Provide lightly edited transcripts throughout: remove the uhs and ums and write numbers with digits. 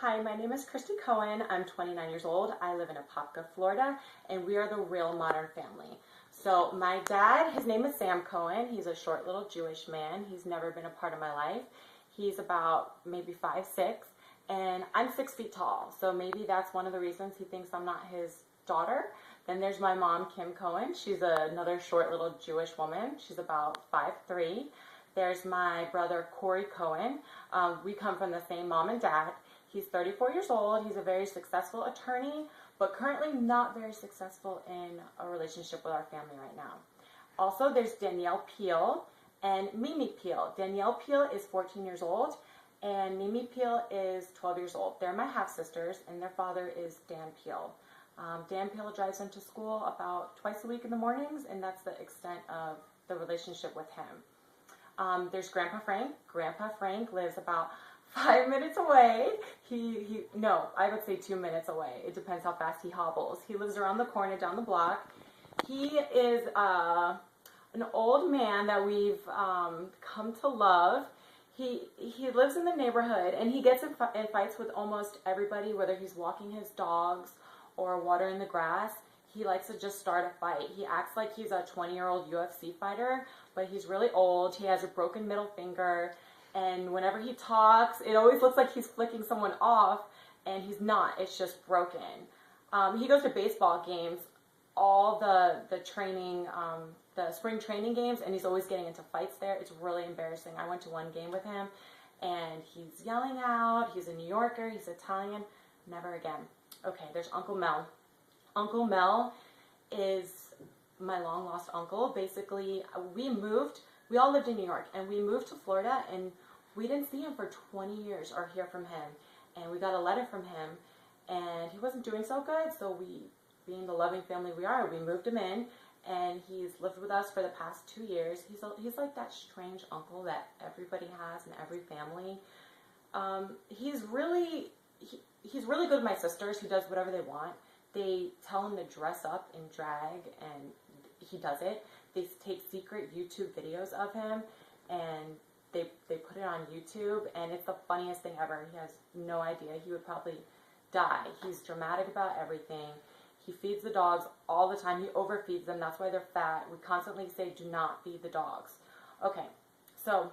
Hi, my name is Christy Cohen. I'm 29 years old. I live in Apopka, Florida, and we are the real Modern Family. So my dad, his name is Sam Cohen. He's a short little Jewish man. He's never been a part of my life. He's about maybe 5'6", and I'm 6 feet tall. So maybe that's one of the reasons he thinks I'm not his daughter. Then there's my mom, Kim Cohen. She's another short little Jewish woman. She's about 5'3". There's my brother, Corey Cohen. We come from the same mom and dad. He's 34 years old. He's a very successful attorney, but currently not very successful in a relationship with our family right now. Also, there's Danielle Peel and Mimi Peel. Danielle Peel is 14 years old, and Mimi Peel is 12 years old. They're my half-sisters, and their father is Dan Peel. Dan Peel drives them to school about twice a week in the mornings, and that's the extent of the relationship with him. There's Grandpa Frank. Grandpa Frank lives about 5 minutes away. No, I would say 2 minutes away. It depends how fast he hobbles. He lives around the corner down the block. He is an old man that we've come to love. He lives in the neighborhood, and he gets in fights with almost everybody, whether he's walking his dogs or watering the grass. He likes to just start a fight. He acts like he's a 20-year-old UFC fighter, but he's really old. He has a broken middle finger. And whenever he talks, it always looks like he's flicking someone off, and he's not. It's just broken. He goes to baseball games, all the training, the spring training games, and he's always getting into fights there. It's really embarrassing. I went to one game with him, and he's yelling out. He's a New Yorker. He's Italian. Never again. Okay, there's Uncle Mel. Uncle Mel is my long-lost uncle. Basically, we all lived in New York, and we moved to Florida, and we didn't see him for 20 years or hear from him. And we got a letter from him, and he wasn't doing so good, so we, being the loving family we are, we moved him in, and he's lived with us for the past 2 years. He's like that strange uncle that everybody has in every family. He's really good with my sisters. He does whatever they want. They tell him to dress up in drag, and he does it. They take secret YouTube videos of him, and they put it on YouTube, and it's the funniest thing ever. He has no idea. He would probably die. He's dramatic about everything. He feeds the dogs all the time. He overfeeds them. That's why they're fat. We constantly say, do not feed the dogs. Okay, so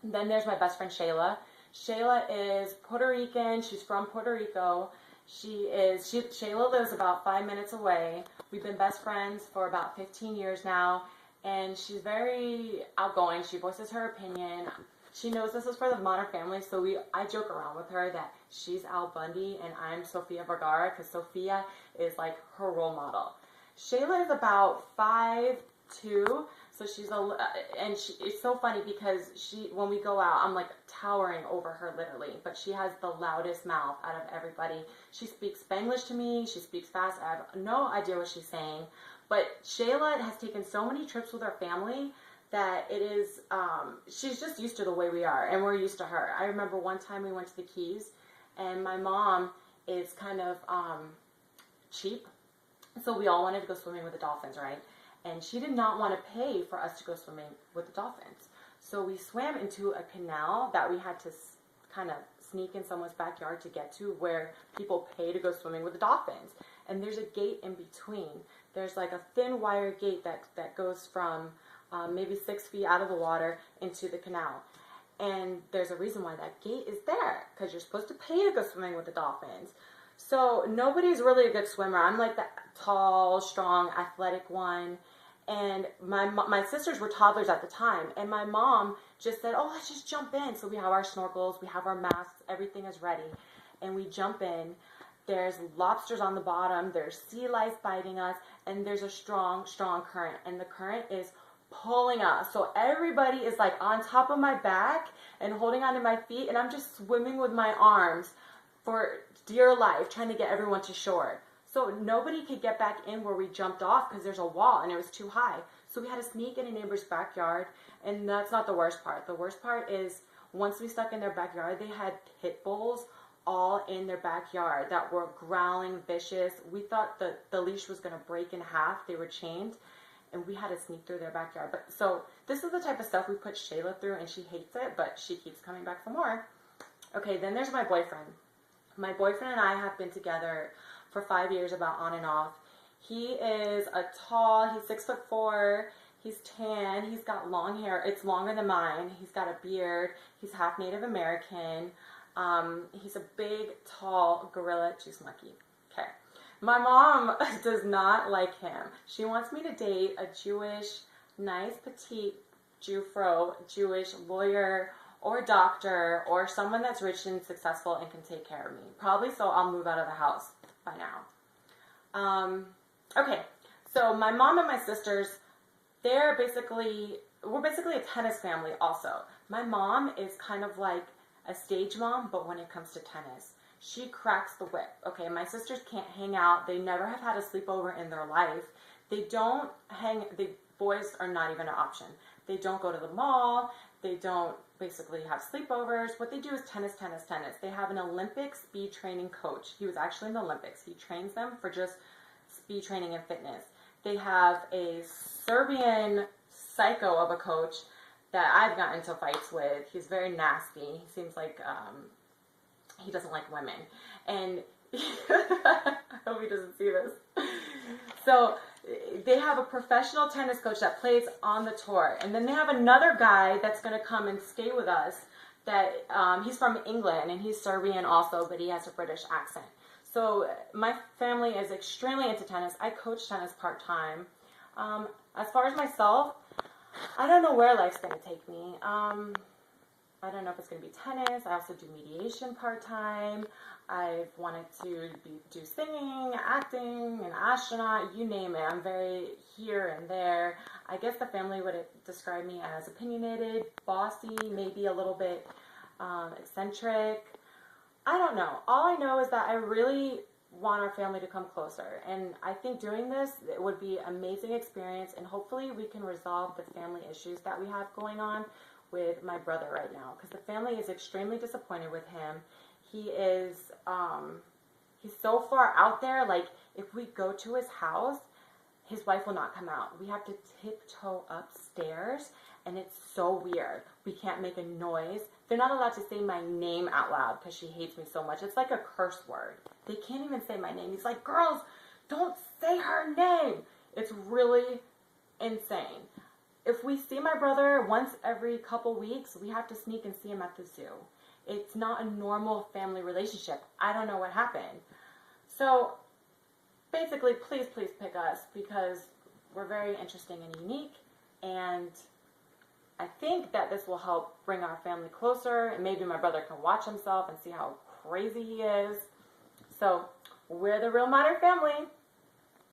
then there's my best friend, Shayla. Shayla is Puerto Rican. She's from Puerto Rico. Shayla lives about 5 minutes away. We've been best friends for about 15 years now, and she's very outgoing. She voices her opinion. She knows this is for the Modern Family, so I joke around with her that she's Al Bundy and I'm Sofia Vergara, because Sofia is like her role model. Shayla is about 5'2", so it's so funny because when we go out, I'm like towering over her literally, but she has the loudest mouth out of everybody. She speaks Spanglish to me. She speaks fast. I have no idea what she's saying, but Shayla has taken so many trips with her family that she's just used to the way we are, and we're used to her. I remember one time we went to the Keys, and my mom is kind of cheap, so we all wanted to go swimming with the dolphins, right? And she did not want to pay for us to go swimming with the dolphins. So we swam into a canal that we had to kind of sneak in someone's backyard to get to, where people pay to go swimming with the dolphins. And there's a gate in between. There's like a thin wire gate that goes from maybe 6 feet out of the water into the canal. And there's a reason why that gate is there, because you're supposed to pay to go swimming with the dolphins. So nobody's really a good swimmer. I'm like the tall, strong, athletic one. And my sisters were toddlers at the time. And my mom just said, oh, let's just jump in. So we have our snorkels, we have our masks, everything is ready. And we jump in. There's lobsters on the bottom. There's sea lice biting us. And there's a strong, strong current. And the current is pulling us. So everybody is like on top of my back and holding onto my feet. And I'm just swimming with my arms for dear life, trying to get everyone to shore. So nobody could get back in where we jumped off because there's a wall and it was too high. So we had to sneak in a neighbor's backyard, and that's not the worst part. The worst part is once we stuck in their backyard, they had pit bulls all in their backyard that were growling, vicious. We thought the leash was going to break in half. They were chained, and we had to sneak through their backyard. So this is the type of stuff we put Shayla through, and she hates it, but she keeps coming back for more. Okay, then there's my boyfriend. My boyfriend and I have been together for 5 years, about on and off. He is he's 6'4", he's tan, he's got long hair, it's longer than mine, he's got a beard, he's half Native American, he's a big, tall gorilla juice monkey. Okay. My mom does not like him. She wants me to date a Jewish, nice, petite, Jewish lawyer or doctor or someone that's rich and successful and can take care of me. Probably so I'll move out of the house by now. Okay, so my mom and my sisters, we're basically a tennis family also. My mom is kind of like a stage mom, but when it comes to tennis, she cracks the whip. Okay, my sisters can't hang out. They never have had a sleepover in their life. The boys are not even an option. They don't go to the mall. They don't basically have sleepovers. What they do is tennis, tennis, tennis. They have an Olympic speed training coach. He was actually in the Olympics. He trains them for just speed training and fitness. They have a Serbian psycho of a coach that I've gotten into fights with. He's very nasty. He seems like he doesn't like women. And I hope he doesn't see this. So they have a professional tennis coach that plays on the tour. And then they have another guy that's going to come and stay with us that he's from England, and he's Serbian also, but he has a British accent. So my family is extremely into tennis. I coach tennis part-time. As far as myself, I don't know where life's going to take me. I don't know if it's going to be tennis. I also do mediation part-time. I've wanted to do singing, acting, an astronaut, you name it. I'm very here and there. I guess the family would describe me as opinionated, bossy, maybe a little bit eccentric. I don't know. All I know is that I really want our family to come closer. And I think doing this, it would be an amazing experience, and hopefully we can resolve the family issues that we have going on with my brother right now, because the family is extremely disappointed with him. He is, he's so far out there. Like, if we go to his house, his wife will not come out. We have to tiptoe upstairs, and it's so weird. We can't make a noise. They're not allowed to say my name out loud because she hates me so much. It's like a curse word. They can't even say my name. He's like, girls, don't say her name. It's really insane. If we see my brother once every couple weeks, we have to sneak and see him at the zoo. It's not a normal family relationship. I don't know what happened. So basically, please pick us, because we're very interesting and unique, and I think that this will help bring our family closer, and maybe my brother can watch himself and see how crazy he is. So we're the Real Modern Family.